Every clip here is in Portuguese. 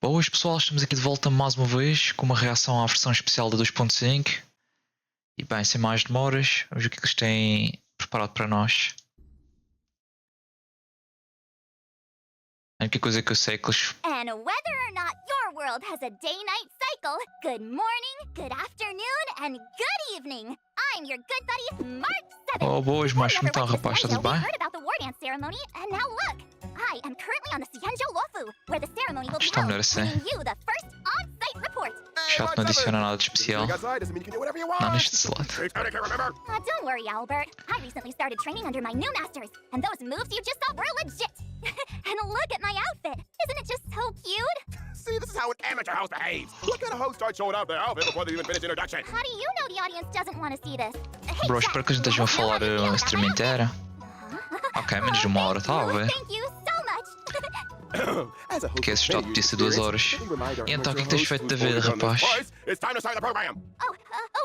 Boas pessoal, estamos aqui de volta mais uma vez com uma reação à versão especial da 2.5. E bem, sem mais demoras, vamos ver o que eles têm preparado para nós. A única coisa que eu sei é que eles... And whether or not your world has a day-night cycle, good morning, good afternoon, and good evening. I'm your good buddy, Mark 7. Oh, boas, mas como está, rapaz? Está tudo bem? Heard about the war dance ceremony, and now look. I am currently on the Sienjo Lofu, where the ceremony will be Está held, melhor assim. bringing you the first on-site report. Chato, não adiciona nada de especial. Não neste slot. Don't worry, Albert. I recently started training under my new masters, and those moves you just saw were legit. And look at my outfit. Isn't it just so cute? See, this is how an amateur house behaves. What kind of host starts showing off their outfit before they even finish introduction? How do you know the audience doesn't want to see this? Hey, Bro, espero que a gente esteja a falar a stream inteira. Ok, menos de uma hora, tá a ver? Thank you so much. Que esse estado podia ser 2 horas. E então, o que é que tens feito da vida, rapaz? It's time to start the program. Oh,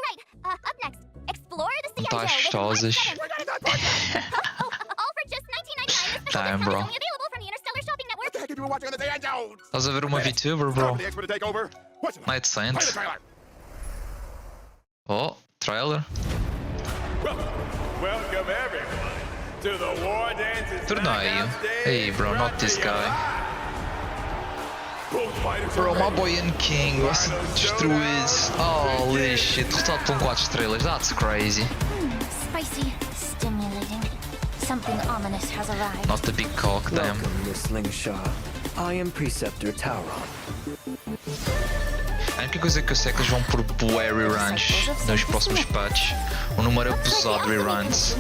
right. Up next, explore the Não Sienjo. estás gostosas? All for just $19.99. This special Damn, discount bro. is only available from the Interstellar Shopping Network. What the heck have you been watching on the Sienjo? Estás a ver uma VTuber, bro? The expert to take over. What's Não é decente. Play the trailer. Oh, trailer. Welcome everyone to the war dances. Torneio. Hey, bro, not this guy. Both fighters Bro, are my ready. boy and King vai ser destruído. Holy shit, derrotado por 4 estrelas. That's crazy. Spicy, stimulating. Something ominous has arrived. Not the big cock, damn. Welcome, Miss Slingshot. I am Preceptor Tauron. A única coisa que eu sei é que eles vão por bué reruns nos próximos patches. Um número abusado de reruns.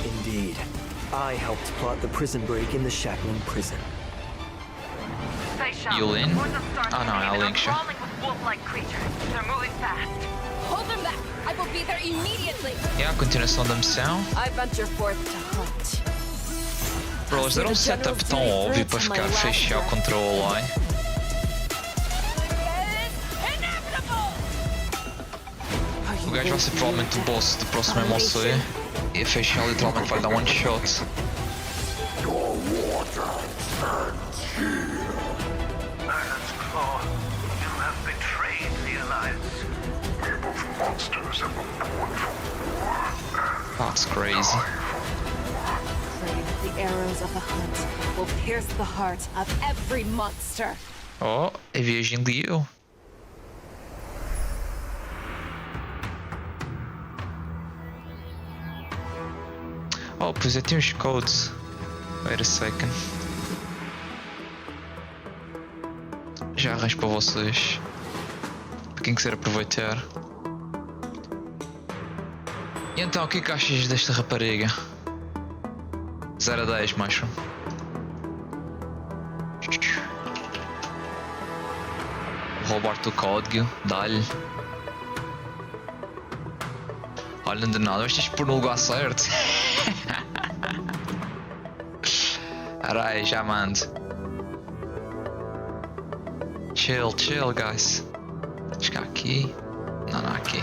Indeed. I helped plot the prison break in the Shackling prison. Yulin? Ah não, é a Linksha. Hold them back! I will be there immediately! E a continuação da missão. I venture forth to hunt. Bro, eles deram um setup tão óbvio para ficar fechado contra o Olai. O gajo vai ser provavelmente o boss do próximo MLC. E a fechar literalmente vai dar one shot. Ireland's Claw, you have betrayed the Alliance. We're both monsters and were born for war. That's crazy. Pray that the arrows of the hunt will pierce the heart of every monster. Oh, é viagem de eu. Oh, pois é, tem os codes. Wait a second. Já arranjo para vocês. Para quem quiser aproveitar. E então, o que é que achas desta rapariga? 0 a 10, macho. Roubar-te o código, dá-lhe. Olha, de nada, mas tens de pôr no lugar certo. Arai, já mando. Chill, chill, guys. Chegar aqui. Não, não, aqui.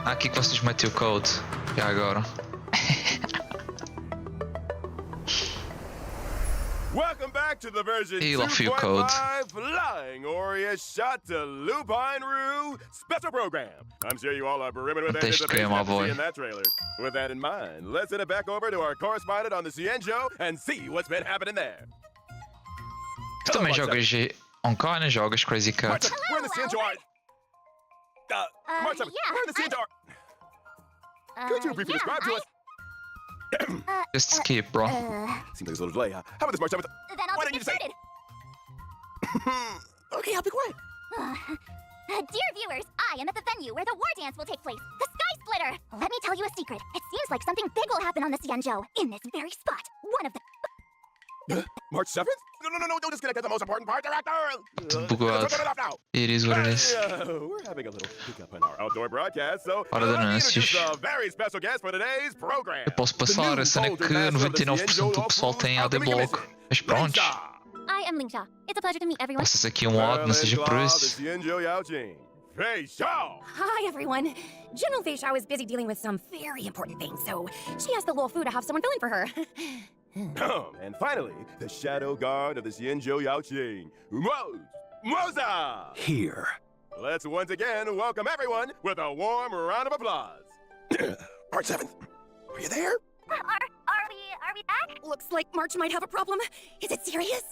Aqui que vocês metem o code. Já agora. Welcome back to the version He left you code. 2.5 Flying Aureus Shot to Lupine Rue Special Program. I'm sure you all are brimming with Deixa de anticipation my after boy. seeing that trailer. With that in mind, let's send it back over to our correspondent on the Sienjo and see what's been happening there. Tu também jogas Honkai, não jogas Crazy Cat? Martha, we're in the Sienjo art. Martha, yeah, we're in the Sienjo art. Could you briefly describe to us? Just skip, bro. Seems like there's a little delay. How about this, Martha? Then I'll Why just didn't get you say- started. Okay, I'll be quiet. Dear viewers, I am at the venue where the war dance will take place, the Sky Splitter. Let me tell you a secret. It seems like something big will happen on the Sienjo, in this very spot. One of the... March 7th? No, don't disconnect the most important part, director! Bugado. Turn it off now! It is what it is. We're having a little hiccup in our outdoor broadcast, so Ora, let me danas, introduce isto- a very special guest for today's program. Eu posso passar a cena que 99% do pessoal tem AD-Block. Mas pronto. I am Lingsha. It's a pleasure to meet everyone. Passas aqui um lado, não seja por isso. The Sienjo Yaojin. Versão! Hi, everyone. General Feishao is busy dealing with some very important things, so she asked the Luofu to have someone fill in for her. And finally, the shadow guard of the Xianzhou Yaoqing, Moza! Here. Let's once again welcome everyone with a warm round of applause. Part 7th, are you there? Are we back? Looks like March might have a problem. Is it serious?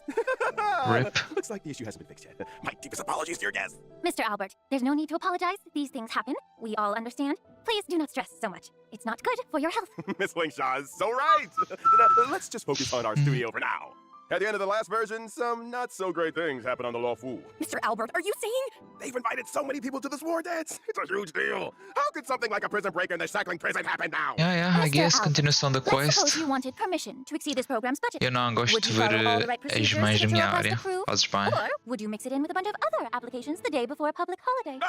Rip. Looks like the issue hasn't been fixed yet. My deepest apologies to your guests. Mr. Albert, there's no need to apologize. These things happen. We all understand. Please do not stress so much. It's not good for your health. Miss Lingshaw is so right. Let's just focus on our studio for now. At the end of the last version, some not so great things happened on the Luofu. Mr. Albert, are you saying? They've invited so many people to this war dance. It's a huge deal. How could something like a prison break in the shackling prison happen now? Yeah, I Mr. guess Albert, continuação da Let's suppose quest. you wanted permission to exceed this program's budget. Eu não gosto Would de you ver follow all the right as procedures mães to da get your minha request área. approved? Fazes bem. Or would you mix it in with a bunch of other applications the day before a public holiday?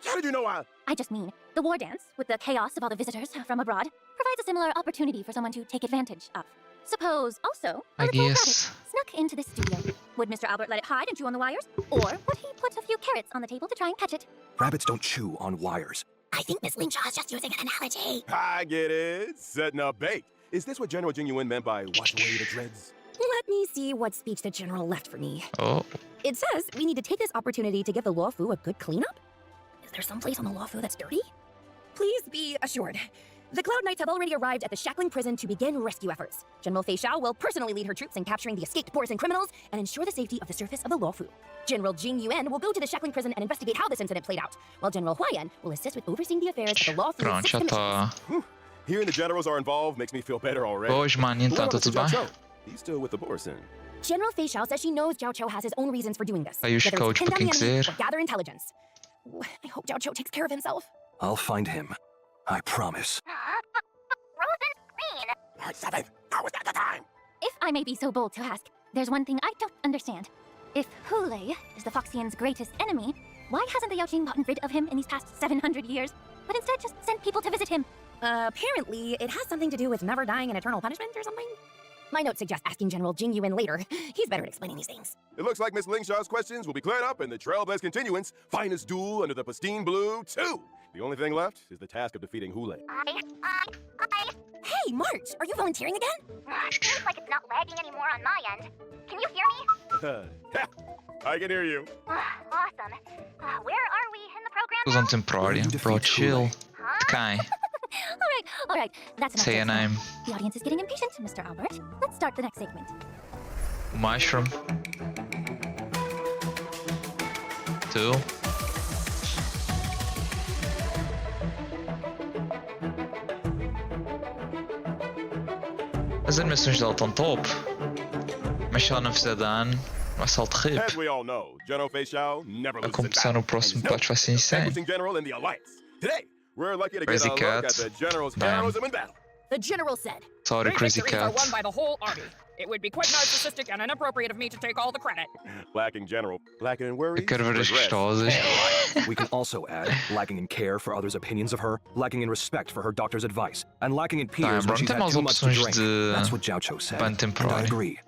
How did you know I just mean, the war dance, with the chaos of all the visitors from abroad, provides a similar opportunity for someone to take advantage of. Suppose, also, a I little guess. rabbit snuck into this studio. Would Mr. Albert let it hide and chew on the wires? Or would he put a few carrots on the table to try and catch it? Rabbits don't chew on wires. I think Miss Lingshaw is just using an analogy. I get it. Setting up bait. Is this what General Jing Yuan meant by wash away the dreads? Let me see what speech the General left for me. Oh, It says we need to take this opportunity to give the Luofu a good cleanup. Is there some place on the Luofu that's dirty? Please be assured. The Cloud Knights have already arrived at the shackling prison to begin rescue efforts. General Feishao will personally lead her troops in capturing the escaped Borison criminals and ensure the safety of the surface of the Luofu. General Jing Yuan will go to the shackling prison and investigate how this incident played out, while General Huaiyan will assist with overseeing the affairs of the Luofu's pronto, 6 já dimensions. está. Hearing the generals are involved makes me feel better already. Boas, mano, então But what está tudo about bem? Jiao Chou? He's still with the Borison. General Feishao says she knows Jiao Chou has his own reasons for doing this. Aí os whether it's codes to pin para down quem the enemy quiser. or gather intelligence. I hope Jiao Chou takes care of himself. I'll find him. I promise. Frozen green! Part 7th, how was that the time? If I may be so bold to ask, there's one thing I don't understand. If Hule is the Foxian's greatest enemy, why hasn't the Yaoqing gotten rid of him in these past 700 years, but instead just sent people to visit him? Apparently, it has something to do with never dying in eternal punishment or something. My notes suggest asking General Jing Yuan later. He's better at explaining these things. It looks like Miss Lingshaw's questions will be cleared up in the Trailblaze Continuance Finest Duel under the Pristine Blue 2. The only thing left is the task of defeating Hule. Hey, March, are you volunteering again? Seems like it's not lagging anymore on my end. Can you hear me? I can hear you. Awesome. Where are we in the program Fusão now? temporária. Pro chill. De quem? All right. That's enough. Say a jokes now. name. The audience is getting impatient, Mr. Albert. Let's start the next segment. O Mushroom. Tu. As animações dela estão top. Mas se ela não fizer dano, vai ser alto rip. As we all know, General Feishao never A loses in competição battle. no próximo and he's patch vai ser no insane. vanquishing general in the Alliance. Today, we're lucky to get Crazy a look Cat. at the general's Bam. heroism in battle. The General said. Sorry, Crazy victories are Cat. won by the whole army. It would be quite narcissistic and inappropriate of me to take all the credit. Lacking general, lacking in worries, Eu quero ver as regrets. gostosas. We can also add lacking in care for others' opinions of her, lacking in respect for her doctor's advice, and lacking in peers bro, when she's tem had mais too much to opções drink. de That's what Jiao Chou said. ban And I temporário. agree.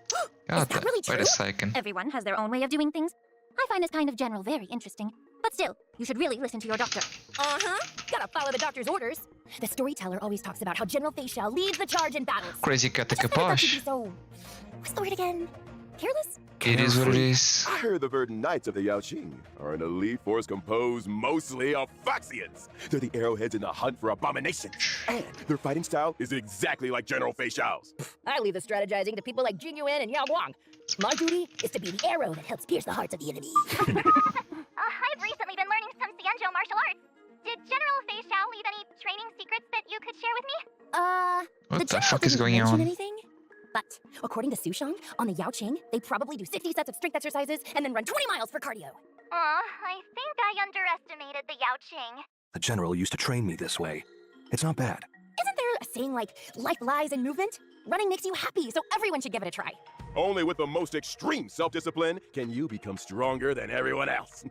God, that really wait true? a second. Everyone has their own way of doing things. I find this kind of general very interesting. But still, you should really listen to your doctor. Gotta follow the doctor's orders. The storyteller always talks about how General Feishao leads the charge in battles. Crazy Cat é I just feel like that should capaz. be so... What's the word again? Careless? It is what it is. I heard the Verdant Knights of the Yaoqing are an elite force composed mostly of Foxians. They're the arrowheads in the hunt for abominations. And their fighting style is exactly like General Feishao's. I leave the strategizing to people like Jing Yuan and Yao Guang. My duty is to be the arrow that helps pierce the hearts of the enemy. I've recently been learning some Xianzhou martial arts. Did General Feishao leave any training secrets that you could share with me? What the General fuck is didn't going mention on? anything. But according to Sushang, on the Yaoqing, they probably do 60 sets of strength exercises and then run 20 miles for cardio. I think I underestimated the Yaoqing. The general used to train me this way. It's not bad. Isn't there a saying like, life lies in movement? Running makes you happy, so everyone should give it a try. Only with the most extreme self-discipline can you become stronger than everyone else.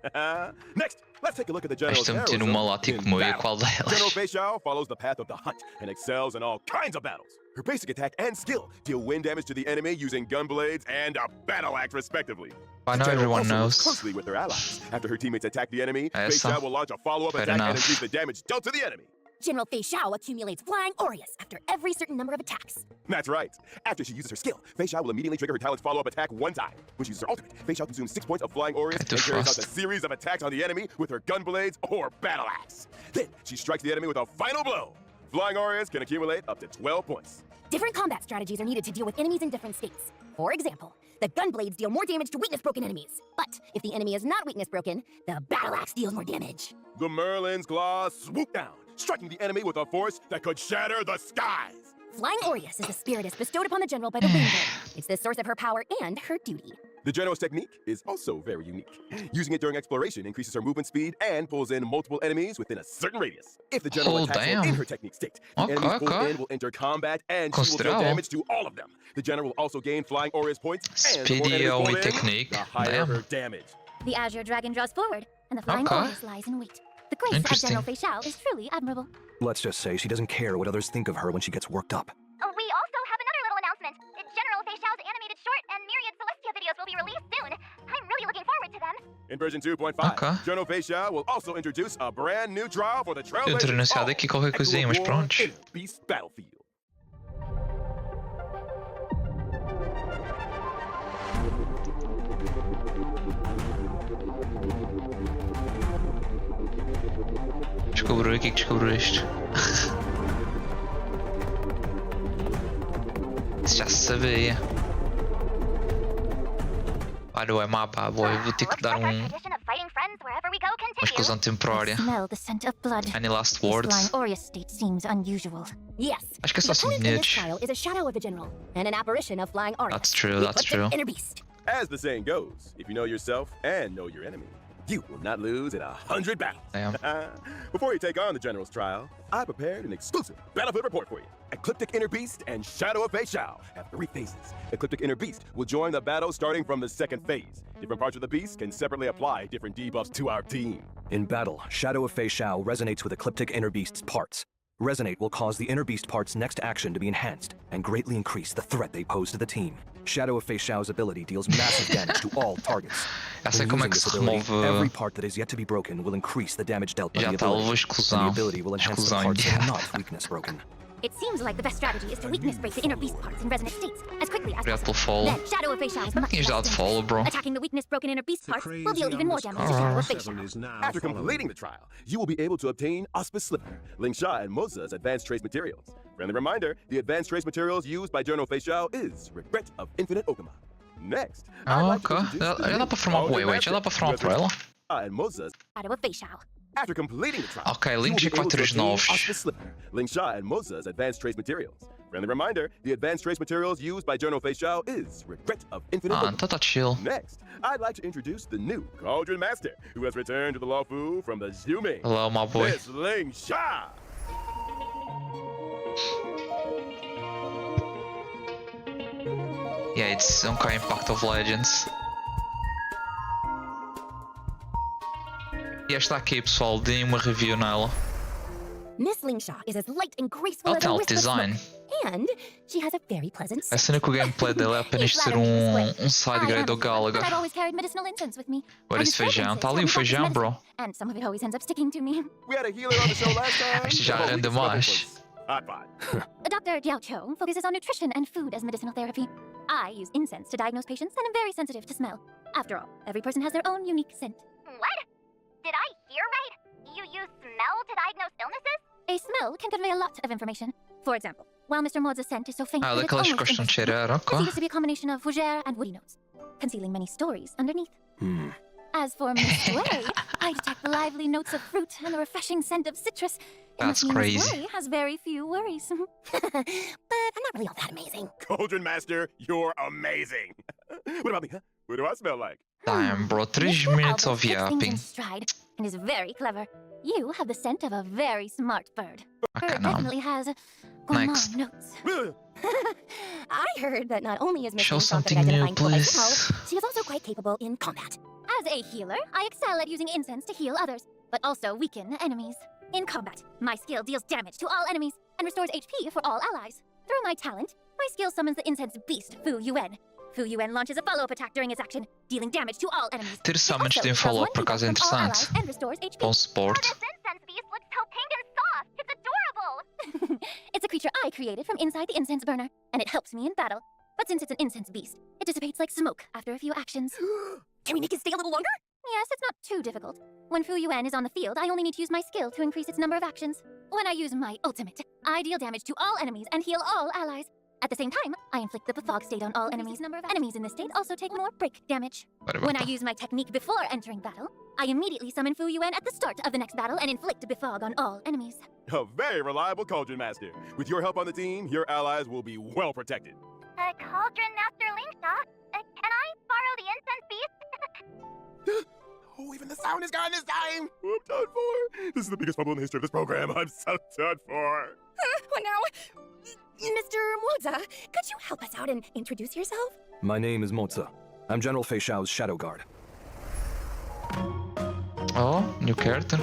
Next, let's take a look at the general's Esta metendo arrows uma lá tipo in meia battle. qual delas. General Feishao follows the path of the hunt and excels in all kinds of battles. Her basic attack and skill deal wind damage to the enemy using gun blades and a battle axe, respectively. I know The general everyone also works knows. closely with her allies. After her teammates attack the enemy, Essa. Feishao will launch a follow-up Fair attack and enough. increase the damage dealt to the enemy. General Feishao accumulates flying aureus after every certain number of attacks. That's right. After she uses her skill, Feishao will immediately trigger her talent's follow-up attack one time. When she uses her ultimate, Feishao consumes 6 points of flying aureus Okay, and carries out fast. a series of attacks on the enemy with her gun blades or battle axe. Then she strikes the enemy with a final blow. Flying aureus can accumulate up to 12 points. Different combat strategies are needed to deal with enemies in different states. For example, the gun blades deal more damage to weakness-broken enemies. But if the enemy is not weakness-broken, the battle axe deals more damage. The Merlin's claws swoop down, striking the enemy with a force that could shatter the skies. Flying aureus is the spiritus bestowed upon the general by the Winged. It's the source of her power and her duty. The general's technique is also very unique. Using it during exploration increases her movement speed and pulls in multiple enemies within a certain radius. If the general Oh, attacks damn. in her technique state, the Okay, enemies pulled okay. in will enter combat and she will deal Considerable. damage to all of them. The general will also gain flying aureus points, and the more Speedy enemies pulled with in, technique. the higher Damn. her damage. The Azure Dragon draws forward, and the flying Okay. aureus lies in wait. The grace of Interesting. General Feishao is truly admirable. Let's just say she doesn't care what others think of her when she gets worked up. Oh, we also have another little announcement. General Feishao's animated short and myriad Celestia videos will be released soon. I'm really looking forward to them. In version 2.5, Okay. General Feishao will also introduce a brand new trial for the Eu Trailblazers teria anunciado all aqui qualquer coisinha, mas Excellent War pronto. in Beast Battlefield. Descobriu aqui que descobriste. Isso já se sabia. By the way, mapa, boy, vou ter que Looks dar like our uma tradition of fighting friends wherever we go continues. exclusão temporária. Smell the scent of blood. Any last This words? flying aureus state seems unusual. Yes. Acho que é The só opponent in this semelhantes. trial is a shadow of the general and an apparition of flying aureus. That's true, the that's ecliptic true. inner beast. As the saying goes, if you know yourself and know your enemy, you will not lose in 100 battles. Damn. Before you take on the General's trial, I prepared an exclusive battlefield report for you. Ecliptic Inner Beast and Shadow of Feishao have 3 phases. Ecliptic Inner Beast will join the battle starting from the 2nd phase. Different parts of the beast can separately apply different debuffs to our team. In battle, Shadow of Feishao resonates with Ecliptic Inner Beast's parts. Resonate will cause the Inner Beast part's next action to be enhanced and greatly increase the threat they pose to the team. Shadow of Feishao's ability deals massive damage to all targets. Já sei When como é using que this se ability, remove. every part that is yet to be broken will increase the damage dealt by Já the está, levou ability. exclusão. And the ability will enhance the Exclusão parts that are imediata. not weakness broken. It seems like the best strategy is to weakness break the inner beast parts in resonant states as quickly as Obrigado pelo possible. follow. Then Shadow of Feishao is much Tinhas less dado dangerous. follow, bro. Attacking the weakness broken inner beast parts will deal even more damage to Shadow of Feishao. After completing the trial, you will be able to obtain Auspice Slipper, Ling Sha and Moza's advanced trace materials. Friendly reminder, the advanced trace materials used by General Feishao is Regret of Infinite Okama. Next, I'd like to Ok. introduce Já the já dá new para formar. Golden Wait, já dá Master, para formar who por has ela? Ling Sha and Moza's. Shadow of Feishao. After completing the trial, Ok, you Link will be able to G4 obtain novos. Auspice Slipper, Ling Sha and Moza's advanced trace materials. Friendly reminder, the advanced trace materials used by General Feishao is Regret of Infinite Ah, Okama. então tá chill. Next, I'd like to introduce the new Cauldron Master, who has returned to the Lawfu from the Zhume. Hello, my boy. It's Ling Sha! Yeah, it's Honkai Impact of Legends. E esta aqui, pessoal, deem uma review nela. Miss Lingshaw is as light and graceful Ela as tem a alto wisp of design. smoke, and she has a very pleasant A cena que o gameplay dele é apenas ser side grade do Gallagher. I've always carried medicinal incense with me. Olha esse feijão, tá ali o feijão, bro. And some of it always ends up sticking to me. We had a healer on the show last time. Este já but anda we discovered mais. was Hot pot. Dr. Jiao Cho focuses on nutrition and food as medicinal therapy. I use incense to diagnose patients and am very sensitive to smell. After all, every person has their own unique scent. What? Did I hear right? You use smell to diagnose illnesses? A smell can convey a lot of information. For example, while Mr. Maud's scent is so faint Ah, that it's daquelas que almost gostam de cheirar, invisible, ok. it seems to be a combination of fougere and woody notes, concealing many stories underneath. As for Miss Wei, I detect the lively notes of fruit and the refreshing scent of citrus. It That's must mean Miss crazy. Wei has very few worries. but I'm not really all that amazing. Cauldron Master, you're amazing. What about me, huh? What do I smell like? Damn, bro, 3 Mr. minutes Albert of takes things in yapping. stride and is very clever. You have the scent of a very smart bird. Ok, Bird não. definitely has Next. notes. I heard that not only is Miss Show Moon something confident new, identifying people by please. smell, she is also quite capable in combat. As a healer, I excel at using incense to heal others, but also weaken enemies. In combat, my skill deals damage to all enemies and restores HP for all allies. Through my talent, my skill summons the incense beast Fu Yuan. Fu Yuan launches a follow-up attack during its action, dealing damage to all enemies. Ter It summons also tem restores follow-up one por acaso é debuff from all interessante. allies and restores HP. Bom suporte. This incense beast looks so pink and soft. It's adorable. It's a creature I created from inside the incense burner, and it helps me in battle. But since it's an incense beast, it dissipates like smoke after a few actions. Can we make it stay a little longer? Yes, it's not too difficult. When Fu Yuan is on the field, I only need to use my skill to increase its number of actions. When I use my ultimate, I deal damage to all enemies and heal all allies. At the same time, I inflict the fog state on all enemies. Enemies in this state also take more break damage. When I use my technique before entering battle, I immediately summon Fu Yuan at the start of the next battle and inflict befog on all enemies. A very reliable Cauldron Master. With your help on the team, your allies will be well protected. Cauldron Master Lingsha, can I borrow the incense beast? Oh, even the sound is gone this time! I'm done for. This is the biggest fumble in the history of this program. I'm so done for. What now? Mr. Moza, could you help us out and introduce yourself? My name is Moza. I'm General Fei Xiao's Shadow Guard. Oh, new character.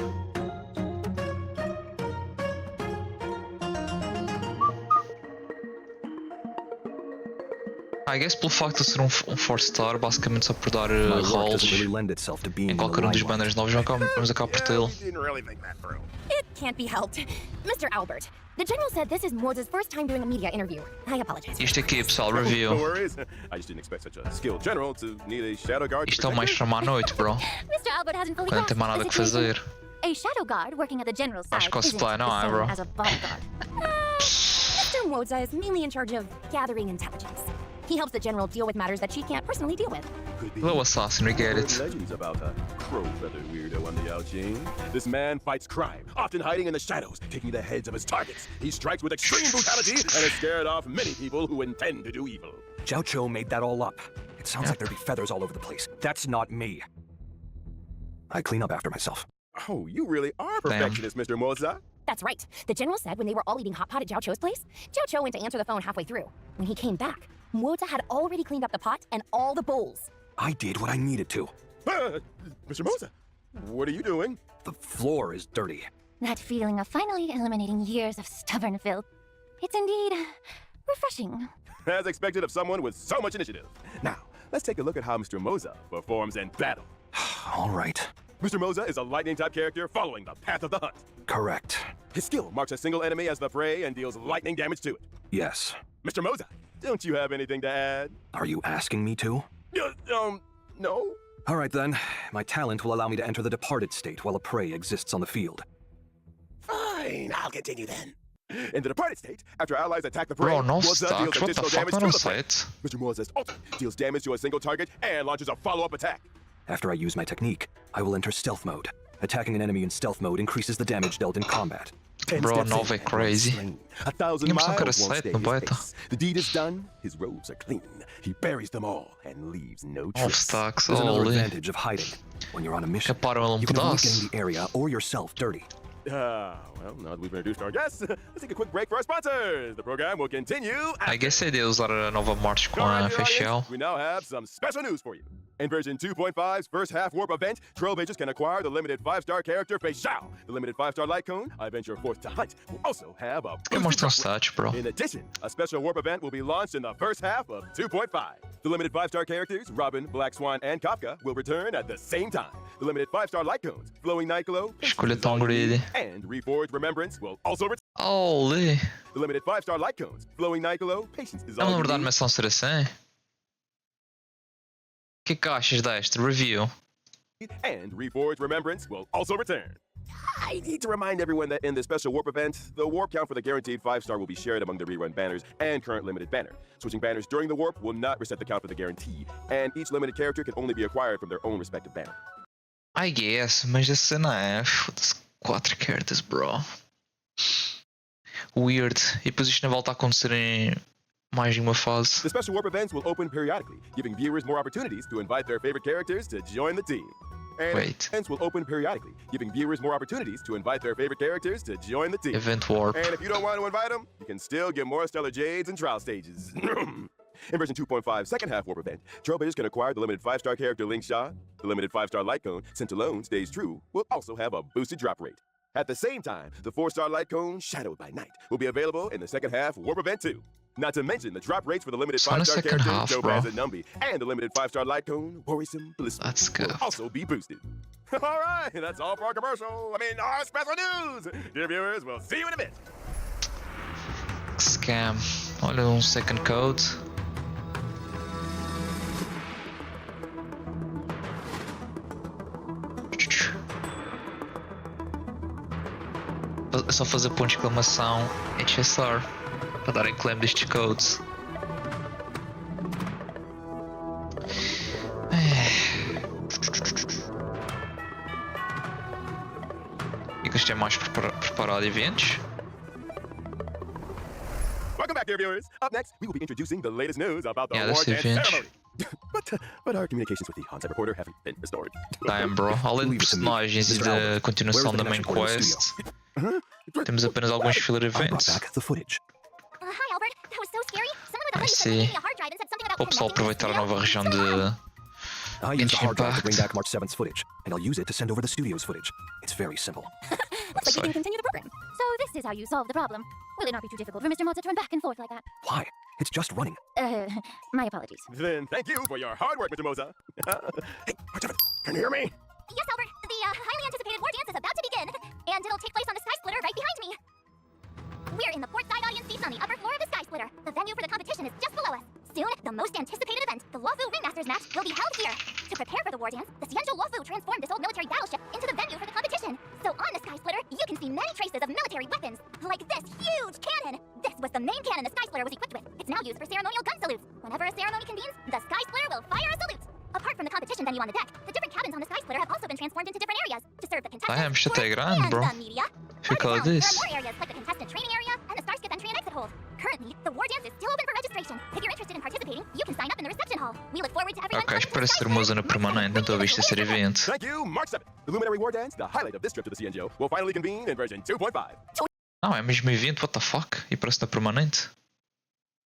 I guess pelo facto de ser um 4-star, basicamente só por dar My work rolls doesn't really lend itself to being em in the qualquer um dos limelight. banners novos, vamos acabar por tê-lo. Didn't really think that through. It can't be helped. Mr. Albert, the General said this is Moza's first time doing a media interview. I apologize. Isto aqui, pessoal, No review. worries. I just didn't expect such a skilled general to need a shadow guard. Isto é o mais chama à noite, bro. Mr. Albert hasn't fully Quando não tem grasped mais the nada que situation. fazer. A shadow guard working at the general's side Acho que isn't cosplay, the não é, same bro? as a bodyguard. Mr. Moza is mainly in charge of gathering intelligence. He helps the General deal with matters that she can't personally deal with. Could be. Little assassin, we get Heard it. legends about a crow feather weirdo on the Yaojing. This man fights crime, often hiding in the shadows, taking the heads of his targets. He strikes with extreme brutality and has scared off many people who intend to do evil. Zhao Cho made that all up. It sounds like there'd be feathers all over the place. That's not me. I clean up after myself. Oh, you really are perfectionist, Mr. Moza. That's right. The General said when they were all eating hot pot at Zhao Cho's place, Zhao Cho went to answer the phone halfway through. When he came back, Moza had already cleaned up the pot and all the bowls. I did what I needed to. Mr. Moza, what are you doing? The floor is dirty. That feeling of finally eliminating years of stubborn filth. It's indeed refreshing. As expected of someone with so much initiative. Now, let's take a look at how Mr. Moza performs in battle. All right. Mr. Moza is a lightning-type character following the path of the hunt. Correct. His skill marks a single enemy as the prey and deals lightning damage to it. Yes. Mr. Moza, don't you have anything to add? Are you asking me to? No? All right then. My talent will allow me to enter the departed state while a prey exists on the field. Fine, I'll continue then. In the departed state, after allies attack the prey, Bro, no Moza stacks, deals what the additional fuck, damage I to don't the say prey. it. Mr. Moza's ultimate deals damage to a single target and launches a follow-up attack. After I use my technique, I will enter stealth mode. Attacking an enemy in stealth mode increases the damage dealt in combat. 10 Bro, steps Nova in, é crazy. slain. 1,000 Tinha miles impressão que era won't sete stay no his beta. pace. The deed is done, his robes are clean. He buries them all and leaves no Off trace. stacks, There's another holy. advantage of hiding. When you're on a mission, Caparam you can avoid pedaço. getting the area or yourself dirty. Well, now that we've introduced our guests, let's take a quick break for our sponsors. The program will continue. I guess a ideia é usar a nova morte com Alright, a dear facial. audience, we now have some special news for you. In version 2.5's first half warp event, Trailblazers can acquire the limited 5-star character Special. The limited 5-star light cone, I venture forth to hunt, will also have a Que boosted mostram drop rate. stats, bro. In addition, a special warp event will be launched in the first half of 2.5. The limited 5-star characters, Robin, Black Swan, and Kafka, will return at the same time. The limited 5-star light cones, Flowing Night Glow, Escolha tão greedy. and Reforged Remembrance will also return. Holy. The limited 5-star light cones, Flowing Night Glow, Patience is Eu all não you lembro da need. animação ser assim. Que achas deste review? And Reforged Remembrance will also return. I need to remind everyone that in the special warp event, the warp count for the guaranteed 5-star will be shared among the rerun banners and current limited banner. Switching banners during the warp will not reset the count for the guarantee, and each limited character can only be acquired from their own respective banner. I guess, mas a cena é. Foda-se, 4 characters, bro. Weird. E depois isto não volta a acontecer em mais de uma fase. The special warp events will open periodically, giving viewers more opportunities to invite their favorite characters to join the team. And Wait. events will open periodically, giving viewers more opportunities to invite their favorite characters to join the team. Event warp. And if you don't want to invite them, you can still get more Stellar Jades and trial stages. In version 2.5 second half warp event, Trailblazers can acquire the limited 5-star character Link Shaw. The limited 5-star light cone, sent alone stays true, will also have a boosted drop rate. At the same time, the 4-star light cone, Shadowed by Night, will be available in the second half warp event too. Not to mention the drop rates for the limited It's on the 5-star second character half, bro. Topaz and Numby, and the limited 5-star light cone, Worrisome Ballista, Let's go. will also be boosted. All right, that's all for our commercial. Our special news. Dear viewers, we'll see you in a bit. Scam. Olha second code. É só fazer ponto de exclamação HSR para darem claim destes codes. E que isto é mais preparado eventos. Welcome back, dear viewers. Up next, we will be introducing the latest news about the Yeah, award this and event. ceremony. but our communications with the on-site reporter haven't been restored. Damn, bro. Além de personagens e da continuação da main quest, temos apenas alguns filler I brought events. back the footage. Hi, Albert. That was so scary. Someone with a I hoodie said see. they gave me a hard drive and said something about O pessoal aproveitar a nova região de I used the hard drive to bring Impact. back March 7th's footage, and I'll use it to send over the studio's footage. It's very simple. Looks like we can continue the program. So this is how you solve the problem. Will it not be too difficult for Mr. Mozart to run back and forth like that? Why? It's just running. My apologies. Then thank you for your hard work, Mr. Moza. Hey, March 7th, can you hear me? Yes, Albert. The highly anticipated war dance is about to begin, and it'll take place on the Sky Splitter right behind me. We're in the port side audience seats on the upper floor of the Sky Splitter. The venue for the competition is just below us. Soon, the most anticipated event, the Luofu Ringmasters match, will be held here. To prepare for the war dance, the Xianzhou Luofu transformed this old military battleship into the venue for the competition. So on the Sky Splitter, you can see many traces of military weapons, like this huge cannon. This was the main cannon the Sky Splitter was equipped with. It's now used for ceremonial gun salutes. Whenever a ceremony convenes, the Sky Splitter will fire a salute. Apart from the competition venue on the deck, the different cabins on the Sky Splitter have also been transformed into different areas to serve the contestants, Damn, shit é grande, and bro. the media. Fica Further down, this. there are more areas like the contestant training area and the Starskip entry and exit hold. Currently, the war dance is still open for registration. If you're interested in participating, you can sign up in the reception hall. We look forward to everyone Ok, coming to the parece Sky ser uma Splitter. zona permanente, então viste ser evento. Thank you, March 7th. The Luminary War Dance, the highlight of this trip to the Xianzhou, will finally convene in version 2.5. Não, é mesmo evento, what the fuck? E parece estar permanente.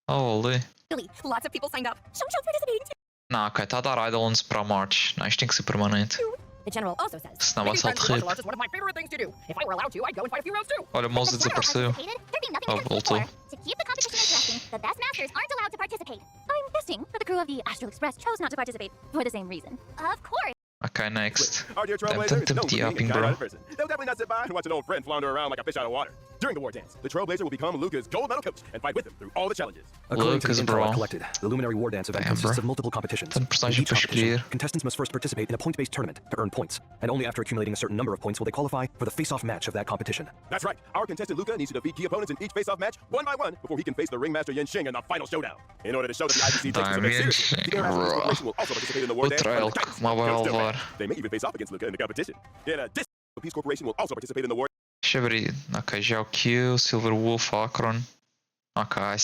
Oh, olê. Really, lots of people signed up. Show participating too. Não, ok, está a dar Idolons para a March. Não, isto tem que ser permanente. The general also says. Senão vai salto Martial rip. arts is one of my favorite things to do. If I were allowed to, I'd go and fight a few rounds too. Olha, o Mouse If the general desapareceu. participated, there'd be nothing Oh, to compete voltou. for. To keep the competition interesting, the best masters aren't allowed to participate. I'm guessing that the crew of the Astral Express chose not to participate for the same reason. Of course. Ok, next. Our dear Damn, Trailblazer is known for empty being a upping, bro. kind-hearted person. They'll definitely not sit by and watch an old friend flounder around like a fish out of water. During the war dance, the Trailblazer will become Luca's gold medal coach and fight with him through all the challenges. According to Lucas, the info bro. I collected, the Luminary War Dance event Damn, consists bro. of multiple competitions. Tanto In personagem each para competition, escolher. contestants must first participate in a point-based tournament to earn points, and only after accumulating a certain number of points will they qualify for the face-off match of that competition. That's right. Our contestant Luca needs to defeat key opponents in each face-off match one by one before he can face the ringmaster Yenxing in the final showdown. In order to show that the IPC takes this event seriously, the Air Master's Corporation will also participate in the war O dance. trail under the guidance como of vai Coach levar. Topaz. They may even face off against Luca in the competition. In addition, the Peace Corporation will also participate in the war Deixa eu ver aí. Ok, Q, Silver Wolf, Akron. Ok, I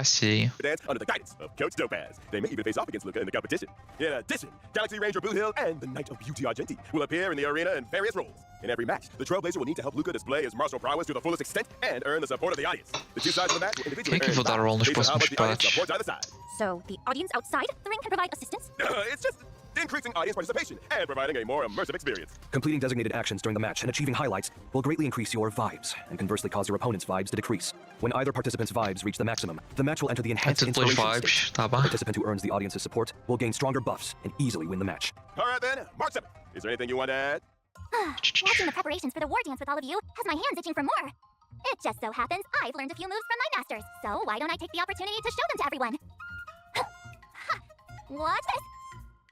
see. dance under the guidance of Coach Topaz. They may even face off against Luca in the competition. In addition, Galaxy Ranger Blue Hill and the Knight of Beauty Argenti will appear in the arena in various roles. In every match, the Trailblazer will need to help Luca display his martial prowess to the fullest extent and earn the support of the audience. The two sides of the match will individually Quem é que earn vou dar vows role nos based on how próximos much the audience patches? supports either side. So the audience outside the ring can provide assistance. It's just increasing audience participation and providing a more immersive experience. Completing designated actions during the match and achieving highlights will greatly increase your vibes, and conversely cause your opponent's vibes to decrease. When either participant's vibes reach the maximum, the match will enter the enhanced Entre dois inspiration vibes, stage. tá The bem? participant who earns the audience's support will gain stronger buffs and easily win the match. All right then, March 7th. Is there anything you want to add? Watching the preparations for the war dance with all of you has my hands itching for more. It just so happens I've learned a few moves from my masters, so why don't I take the opportunity to show them to everyone? Watch this!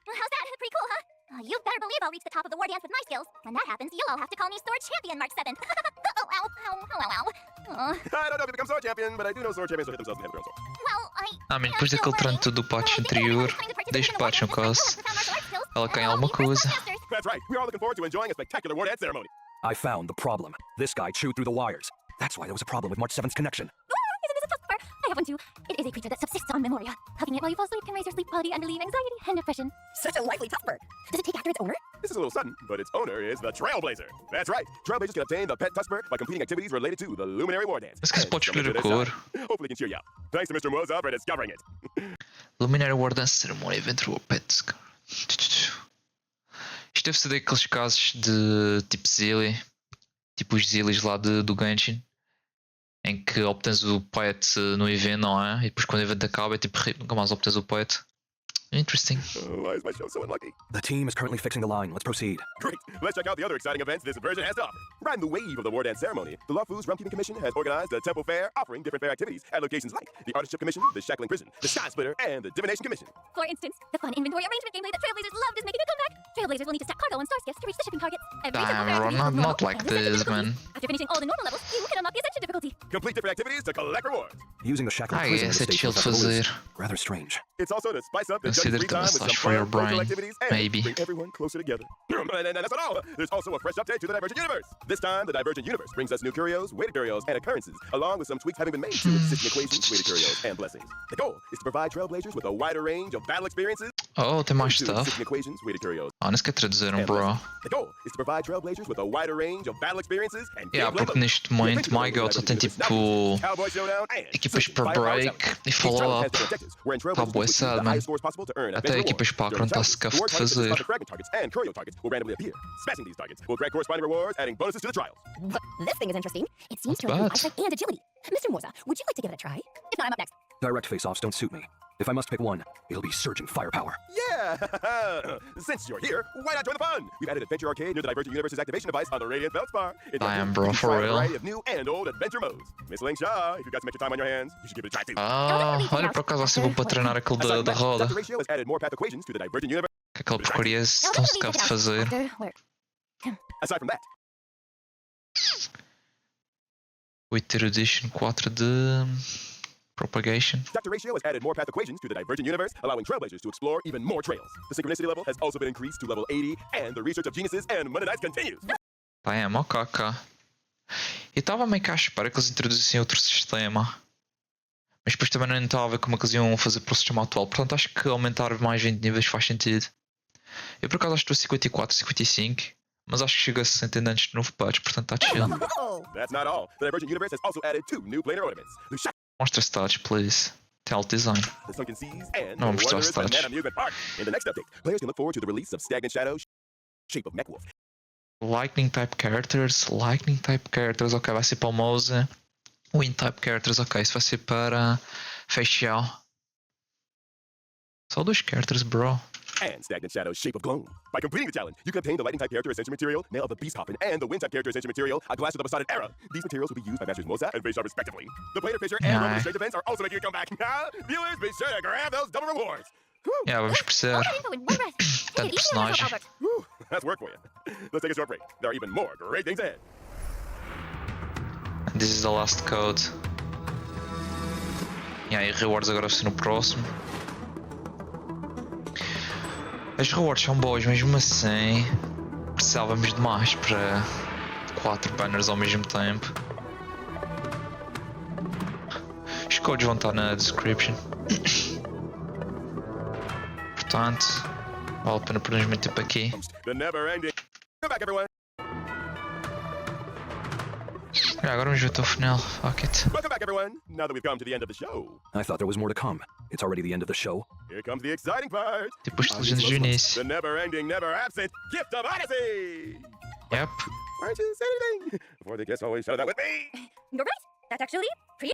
How's that? Pretty cool, huh? You better believe I'll reach the top of the war dance with my skills. When that happens, you'll all have to call me Sword Champion March 7th. Oh, ow, ow, ow, ow, ow. I don't know if you become sword champion, but I do know sword champions will hit themselves in the head with their own sword. Well, Depois daquele treino todo do patch anterior, deste patch no caso, ela ganha alguma coisa. That's right. We're all looking forward to enjoying a spectacular war dance ceremony. I found the problem. This guy chewed through the wires. That's why there was a problem with March 7th's connection. Isn't this a tough part? I I have one too. It is a creature that subsists on memoria. Hugging it while you fall asleep can raise your sleep quality and relieve anxiety and depression. Such a lively tough bird. Does it take after its owner? This is a little sudden, but its owner is the Trailblazer. That's right. Trailblazers can obtain the pet Tuskbird by completing activities related to the Luminary War Dance. Mas que se pode escolher a cor. Hopefully can cheer you up. Thanks to Mr. Moza for discovering it. Luminary War Dance Ceremony Eventual Pets. Isto deve ser daqueles casos de tipo Zilli, tipo os Zillis lá do Genshin, em que obtens o pet no evento, não é? E depois quando o evento acaba é tipo nunca mais obtens o pet. Interesting. Why is my show so unlucky? The team is currently fixing the line. Let's proceed. Great. Let's check out the other exciting events this version has to offer. Riding the wave of the War Dance ceremony, the Lawfoo's Rumkeeping Commission has organized a temple fair offering different fair activities at locations like the Artistship Commission, the Shackling Prison, the Sky Splitter, and the Divination Commission. For instance, the fun inventory arrangement gameplay that Trailblazers loved is making a comeback. Trailblazers will need to stack cargo and star skiffs to reach the shipping targets. Damn, bro, not like this, man. After finishing all the normal levels, you can unlock the Ascension difficulty. Complete different activities to collect rewards. Using the Shackling I Prison guess as a it's station chill for fazer. rather strange. It's also to spice up the Consider judge's free it a time with some massage for your fun social brain, activities and maybe. bring everyone closer together. And that's not all. There's also a fresh update to the Divergent Universe. This time, the Divergent Universe brings us new curios, weighted curios, and occurrences, along with some tweaks having been made to existing equations, weighted curios, and blessings. The goal is to provide Trailblazers with a wider range of battle experiences. Oh, tem mais to stuff. existing equations, weighted curios, Ah, não se quer traduziram, bro. The goal is to provide Trailblazers with a wider range of battle experiences and Yeah, gameplay porque modes. neste momento My God só tem tipo Cowboy Showdown and equipas Super para Firepower break Challenge. e Each challenge follow has up. different objectives, wherein Tá Trailblazers bué must sad, achieve the man. highest scores possible to earn Até advanced equipas rewards. para During the tá challenge, scuffed reward de targets fazer. of the fragment targets and curio targets will randomly appear. Smashing these targets will grant corresponding rewards, adding bonuses to the trials. This thing is interesting. It seems Not to improve bad. eyesight and agility. Mr. Moza, would you like to give it a try? If not, I'm up next. Direct face-offs don't suit me. If I must pick one, it'll be surging firepower. Yeah! Since you're here, why not join the fun? We've added Adventure Arcade near the Divergent Universe's activation device on the Radiant Feldspar. It's Damn, you bro, can for try a real? variety of new and old adventure modes. Miss Ling Shaw, if you've got some extra time on your hands, you should give it a try too. Ah, olha por acaso vai ser bom para treinar aquele Aside da from that, roda. Dr. Ratio has added more path equations to the Divergent Universe. Que aquela porcaria é tão scuffed de fazer. After work. Aside from that, 8 erudition, 4 de propagation. Dr. Ratio has added more path equations to the Divergent Universe, allowing Trailblazers to explore even more trails. The synchronicity level has also been increased to level 80, and the research of geniuses and Monday Nights continues. Damn, ok, ok. Eu estava meio que à espera que eles introduzissem outro sistema. Mas depois também não estava a ver como é que eles iam fazer para o sistema atual. Portanto, acho que aumentar mais 20 níveis faz sentido. Eu por acaso acho que estou a 54, 55. Mas acho que chega a 60 antes de novo patch, portanto está chill. That's not all. The Divergent Universe has also added 2 new planar ornaments. The Mostra stats, please. Tem alto design. the sunken seas, and No, the I'm wondrous still Banana touched. Amusement Park. In the next update, players can look forward to the release of Stagnant Shadow, Shape of Mech Wolf. Lightning type characters. Lightning type characters, ok, vai ser para o Mouse. Wind type characters, ok, isso vai ser para Facial. Só 2 characters, bro. And Stagnant Shadow's Shape of Gloom. By completing the challenge, you can obtain the Lightning type character Ascension material, Nail of the Beast Coffin, and the Wind type character Ascension material, A Glass of the Poseidon Era. These materials will be used by Masters Moza and Facial respectively. The Planar Fisher and Roman Strange events are also making a comeback. Viewers, be sure to grab those double rewards. Yeah, vamos precisar. All that info in one breath. Take Tanto it easy on yourself, personagem. Albert. Whew, that's work for you. Let's take a short break. There are even more great things ahead. And this is the last code. Yeah, e rewards agora vai ser no próximo. As rewards são boas, mesmo assim precisávamos de mais para 4 banners ao mesmo tempo. Os codes vão estar na description. Portanto, vale a pena perdermos muito tempo aqui. The never ending. Come back, everyone. Agora vamos ver até o final. Fuck it. Welcome back, everyone. Now that we've come to the end of the show, I thought there was more to come. It's already the end of the show. here comes the exciting part. Tipo as legendas do início. The never ending, never absent gift of Odyssey. Yep. Why don't you say anything before the guests always shout that with me? You're right. That's actually pretty.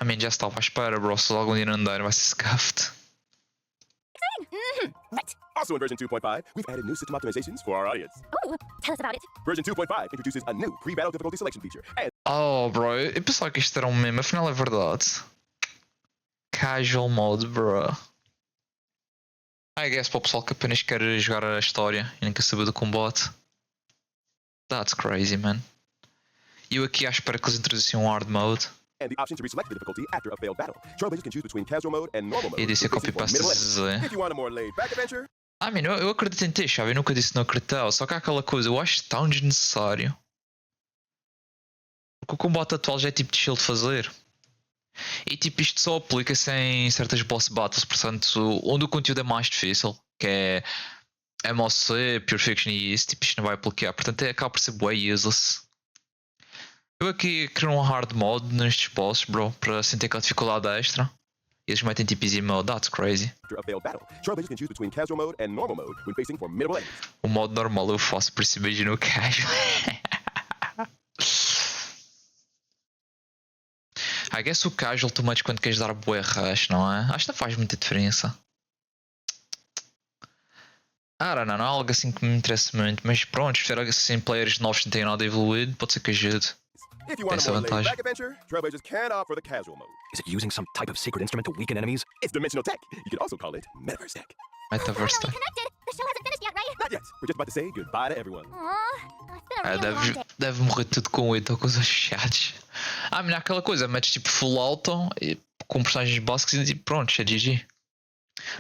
I mean, já estava à espera, bro. Se algum dia não der, vai ser scuffed. Right. Also in version 2.5, we've added new system optimizations for our audience. Oh, tell us about it. Version 2.5 introduces a new pre-battle difficulty selection feature and Oh, bro, eu pensava que isto era um meme, afinal é verdade. Casual mode, bro. I guess para o pessoal que apenas quer jogar a história e nem quer saber do combate. That's crazy, man. E eu aqui à espera que eles introduzissem um hard mode. the option to reselect the difficulty after a failed battle. Trailblazers can choose between casual mode and normal mode. E disse a with basic or copy-paste middle de end. If you want a more laid-back adventure, I mean, eu acredito em ti, chave. Eu nunca disse não acreditava. Só que há aquela coisa, eu acho tão desnecessário. Porque o combate atual já é tipo de chill de fazer. E tipo, isto só aplica-se em certas boss battles, portanto, onde o conteúdo é mais difícil, que é MOC, Pure Fiction e isso, tipo, isto não vai aplicar, portanto acaba por ser bué useless. Eu aqui queria um hard mode nestes bosses, bro, para sentir aquela dificuldade extra. E eles metem tipo easy mode, that's crazy. After a failed battle, trailblazers can choose between casual mode and normal mode when facing formidable enemies. O modo normal eu faço, por isso imagina o casual. I guess o casual tu metes quando queres dar bué rush, não é? Acho que não faz muita diferença. Não é algo assim que me interessa muito, mas pronto, espero que assim players novos não tenham nada evoluído, pode ser que ajude. If you want Essa a more vantagem. laid-back adventure, trailblazers can opt for the casual mode. Is it using some type of sacred instrument to weaken enemies? It's dimensional tech. You could also call it metaverse tech. Metaverse Finally tech. connected! The show hasn't finished yet, right? Not yet. We're just about to say goodbye to everyone. Aw, it's been a really long day. Deve morrer tudo com 8 ou coisas chatas. Mas há aquela coisa, metes tipo full auto e, com personagens básicos e tipo, pronto, é GG.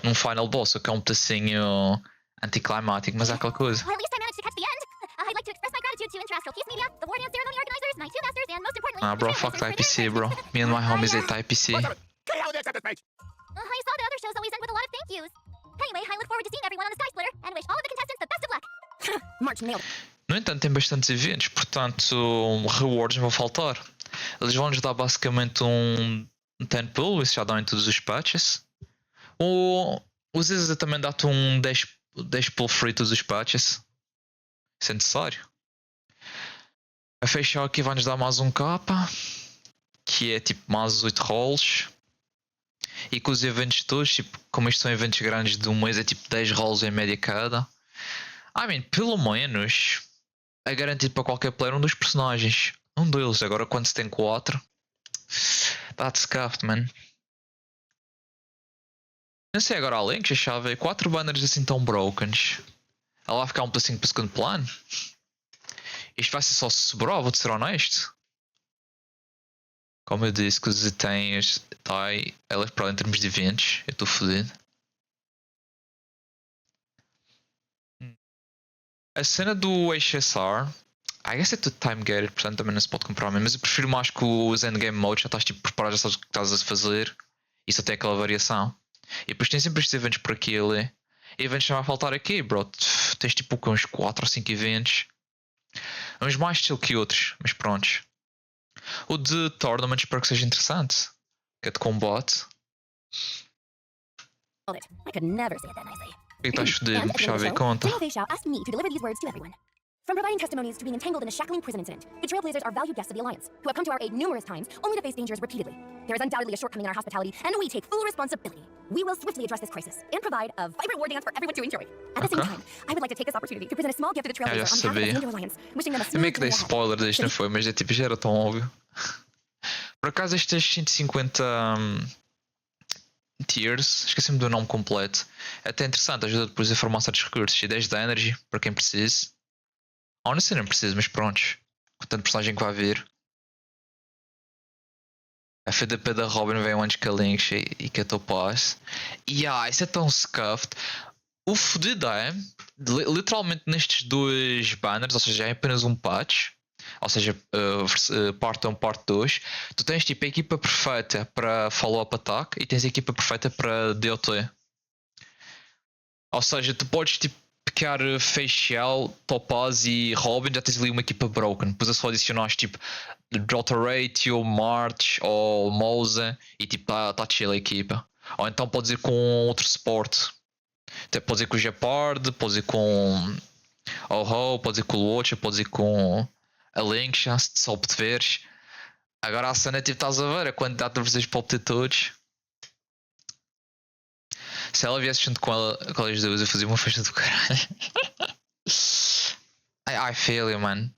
Num final boss, o que é um pedacinho anticlimático, mas há aquela coisa. Well, at least I managed to catch the end. I'd like to express my gratitude to Interastral Peace Media, the War Dance Ceremony organizers, my two masters, and most importantly, Bro, the fuck trailblazers Type C, bro. Me and my homies hate Type C. Get out of the acceptance page! I saw that other shows always end with a lot of thank yous. Anyway, I look forward to seeing everyone on the Sky Splitter and wish all of the contestants the best of luck. March nailed. No entanto, tem bastantes eventos, portanto, rewards não vão faltar. Eles vão-nos dar basicamente um 10 pull, isso já dá em todos os patches. Ou os vezes também dá-te um 10 pull free todos os patches. Isso é necessário. A fechar aqui vai-nos dar mais um capa, que é tipo mais 8 rolls. E com os eventos todos, tipo, como estes são eventos grandes de um mês, é tipo 10 rolls em média cada. Pelo menos é garantido para qualquer player um dos personagens. Um deles, agora quando se tem 4, that's scuffed, man. Não sei agora além que achava 4 banners assim tão brokens. Ela vai ficar um pedacinho para o segundo plano. Isto vai ser só se sobrar, vou-te ser honesto. Como eu disse, que os itens elas para em termos de eventos, eu estou fodido. A cena do HSR, I guess é tudo time gated, portanto também não se pode comprar mesmo, mas eu prefiro mais que os endgame mode, já estás tipo preparado, já sabes o que estás a fazer e só tem aquela variação. E depois tem sempre estes eventos por aqui e ali. E eventos não vai faltar aqui, bro. Tens tipo uns 4 ou 5 eventos. Uns mais chill que outros, mas prontos. O de tournament espero que seja interessante. Que é de combate. I could never say it that nicely. O que estás fodido? And at the Já end of vi the show, conta. General Versão asked me to deliver these words to everyone. From providing testimonies to being entangled in a shackling prison incident, the Trailblazers are valued guests of the Alliance, who have come to our aid numerous times, only to face dangers repeatedly. There is undoubtedly a shortcoming in our hospitality, and we take full responsibility. We will swiftly address this crisis and provide a vibrant war dance for everyone to enjoy. At the same time, I would like to take this opportunity to present a small gift to the Trailblazers on behalf of the Andor Alliance, wishing them a Eu smooth meio que dei journey ahead. spoiler disto, não foi? Mas é tipo, já era tão óbvio. Por acaso estes 150 tiers, esqueci-me do nome completo. É até interessante, ajuda depois a formar certos recursos. E 10 de energy, para quem precise. Honestly não preciso, mas prontos. Com tanto personagem que vai vir. A FDP da Robin vem antes que a Lynx e que a Topaz. E isso é tão scuffed. O fodido é, literalmente nestes dois banners, ou seja, é apenas um patch. Ou seja, parte 1, parte 2. Tu tens tipo a equipa perfeita para follow-up attack e tens a equipa perfeita para DOT. Ou seja, tu podes tipo picar Facial, Topaz e Robin, já tens ali uma equipa broken. Depois é só adicionares tipo Dota Ratio, March ou Moza e tipo tá chill a equipa. Ou então podes ir com outro suporte. Podes ir com o Jeopard, podes ir com Ho-Ho, podes ir com o Watcher, podes ir com a Lynx, se só obtiveres. Agora a cena tipo estás a ver a quantidade de versões para obter todos. Se ela viesse junto com elas duas, eu fazia uma festa do caralho. I feel you, man.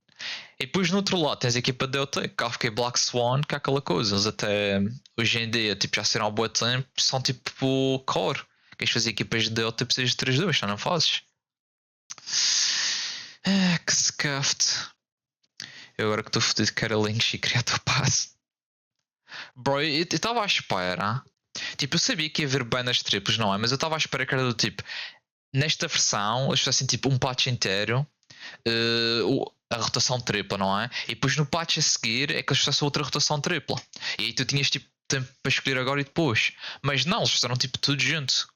E depois no outro lado tens a equipa de DOT, Kafka e Black Swan, que é aquela coisa. Eles até hoje em dia tipo, já serão há boa tempo, são tipo core. Queres fazer equipas de DOT, precisas de 3-2, já não fazes? Que scuffed. Eu agora que estou fodido quero a Lynx e queria o passe. Bro, eu estava à espera. Tipo, eu sabia que ia haver banners triplos, não é? Mas eu estava à espera que era do tipo, nesta versão, eles fizessem tipo um patch inteiro, a rotação tripla, não é? E depois no patch a seguir é que eles fizessem outra rotação tripla. E aí tu tinhas tipo tempo para escolher agora e depois. Mas não, eles fizeram tipo tudo junto.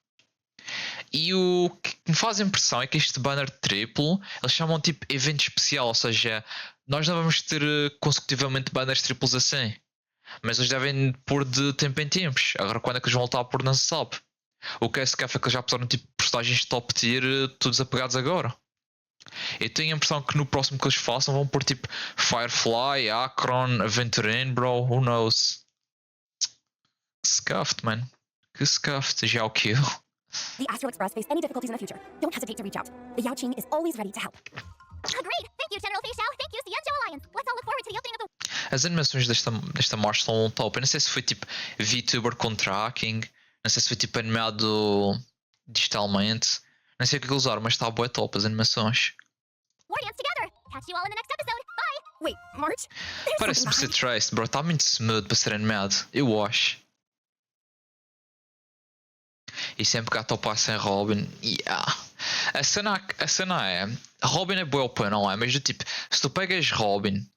E o que me faz impressão é que este banner triplo eles chamam tipo evento especial, ou seja, nós não vamos ter consecutivamente banners triplos assim. Mas eles devem pôr de tempo em tempos. Agora quando é que eles vão voltar a pôr não se sabe. O que é que eles já puseram tipo personagens top tier todos apegados agora. Eu tenho a impressão que no próximo que eles façam vão pôr tipo Firefly, Akron, Aventurine, bro, who knows. Que scuffed, man. Que scuffed, já o kill. The Astro Express face any difficulties in the future. Don't hesitate to reach out. The Yao Qing is always ready to help. Agreed! Thank you, General Fei Xiao. Thank you, Xianzhou Alliance. Let's all look forward to the opening of the... As animações desta marcha estão top. Eu não sei se foi tipo VTuber com tracking. Não sei se foi tipo animado digitalmente. Não sei o que eles usaram, mas está bué top as animações. War dance together! Catch you all in the next episode. Bye! Wait, March? There's Parece-me something ser traced, bro. Está muito smooth para ser animado. Eu acho. E sempre que há topar sem Robin. Yeah. A cena é. Robin é boa OP, não é? Mas do tipo, se tu pegas Robin.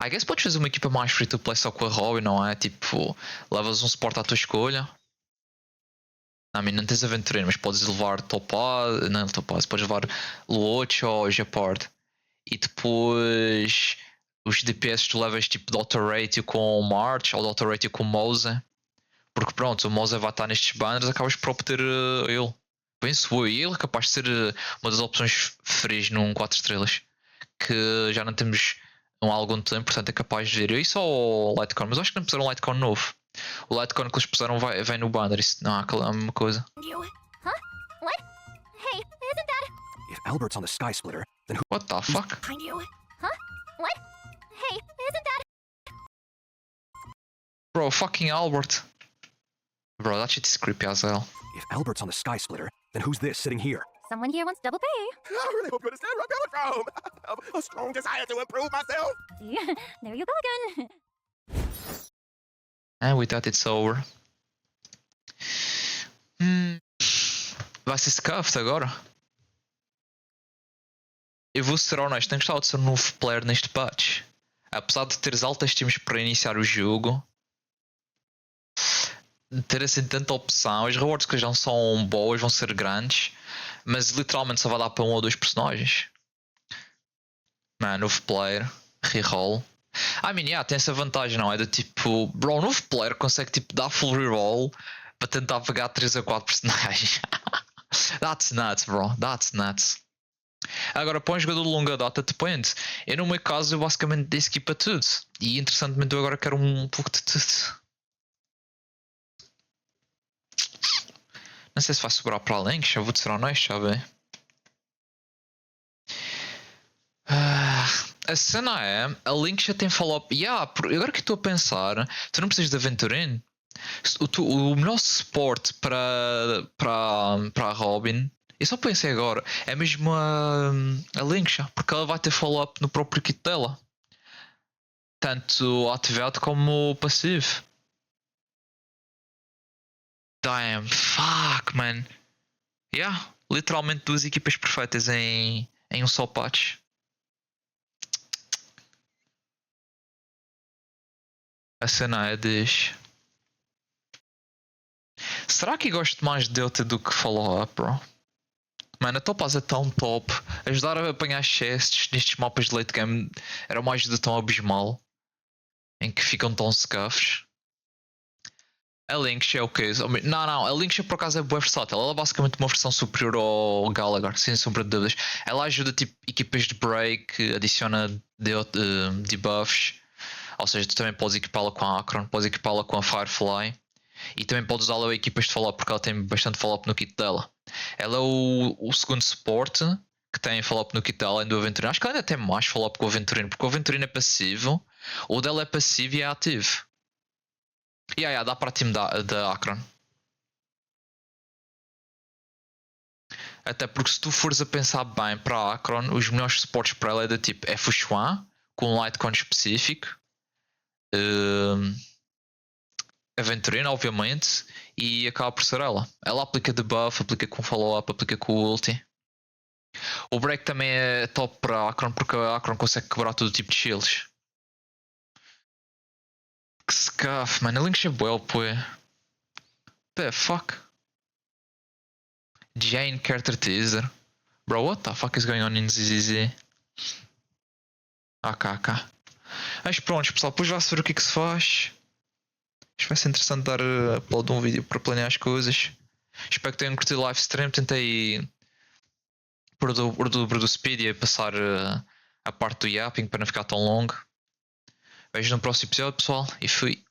I guess podes fazer uma equipa mais free to play só com a Robin, não é? Tipo, levas um suporte à tua escolha. Não tens aventureiro, mas podes levar Topaz. Não, Topaz, podes levar Luoch ou Japard. E depois os DPS tu levas tipo Dr. Ratio com March ou Dr. Ratio com Mose. Porque pronto, o Mose vai estar nestes banners, acabas por obter ele. Penso eu, e ele é capaz de ser uma das opções frias num 4 estrelas. Que já não temos há algum tempo, portanto é capaz de vir. Isso ou o Lightcon, mas acho que não puseram um Lightcon novo. O Lightcon que eles puseram vem no banner, isso não há a mesma coisa. You? Huh? What? Hey, isn't that... If Albert's on the Sky Splitter, then who? What the fuck? behind you. Huh? What? Hey, isn't that... Bro, fucking Albert. Bro, that shit is creepy as hell. If Albert's on the Sky Splitter, then who's this sitting here? Someone here wants double pay. I really hope you understand where I'm coming from. A strong desire to improve myself. See? There you go again. And with that it's over. Vai ser scuffed agora. Eu vou ser honesto, tenho gostado de ser um novo player neste patch. Apesar de teres altas times para iniciar o jogo, ter assim tanta opção, as rewards que já são boas, vão ser grandes, mas literalmente só vai dar para um ou dois personagens. Mano, novo player, reroll. Tem essa vantagem, não é? Do tipo, bro, o novo player consegue tipo dar full reroll para tentar pegar 3 ou 4 personagens. That's nuts, bro, that's nuts. Agora, para um jogador de longa data, depende. Eu, no meu caso, eu basicamente dei skip a tudo. E interessantemente, eu agora quero um pouco de tudo. Não sei se vai sobrar para além, que já vou ser honesto, já bem. A cena é, a Link já tem follow-up. Agora que estou a pensar, tu não precisas de Aventurine. O melhor suporte para a Robin, eu só pensei agora, é mesmo a Link já, porque ela vai ter follow-up no próprio kit dela. Tanto ativado como passivo. Damn, fuck, man. Literalmente duas equipas perfeitas em um só patch. A cena é diz. Será que gosto mais de Delta do que follow-up, bro? Mano, a Topaz é tão top. Ajudar a apanhar chests nestes mapas de late game era uma ajuda tão abismal. Em que ficam tão scuffs. A Lynx é o quê? Não, a Lynx por acaso é boa versátil. Ela é basicamente uma versão superior ao Gallagher, sem sombra de dúvidas. Ela ajuda tipo equipas de break, adiciona debuffs. Ou seja, tu também podes equipá-la com a Akron, podes equipá-la com a Firefly. E também podes usá-la a equipas de follow-up, porque ela tem bastante follow-up no kit dela. Ela é o segundo suporte que tem follow-up no kit dela, além do Aventurino. Acho que ela ainda tem mais follow-up com o Aventurino, porque o Aventurino é passivo. O dela é passivo e é ativo. Dá para o time da Akron. Até porque se tu fores a pensar bem para a Akron, os melhores suportes para ela é do tipo Fuxuan, com um Lightcon específico. Aventurina, obviamente. E acaba por ser ela. Ela aplica debuff, aplica com follow-up, aplica com ulti. O break também é top para a Akron, porque a Akron consegue quebrar todo tipo de shields. Que scuff, mano. Links é bué, pô. The fuck? Jane Carter teaser. Bro, what the fuck is going on in ZZZ? AKK. Mas pronto, pessoal, depois vai-se ver o que é que se faz. Isto vai ser interessante dar upload de um vídeo para planear as coisas. Espero que tenham curtido o live stream. Tentei pôr o dobro do speed e passar a parte do yapping para não ficar tão longo. Vejo no próximo episódio, pessoal, e fui.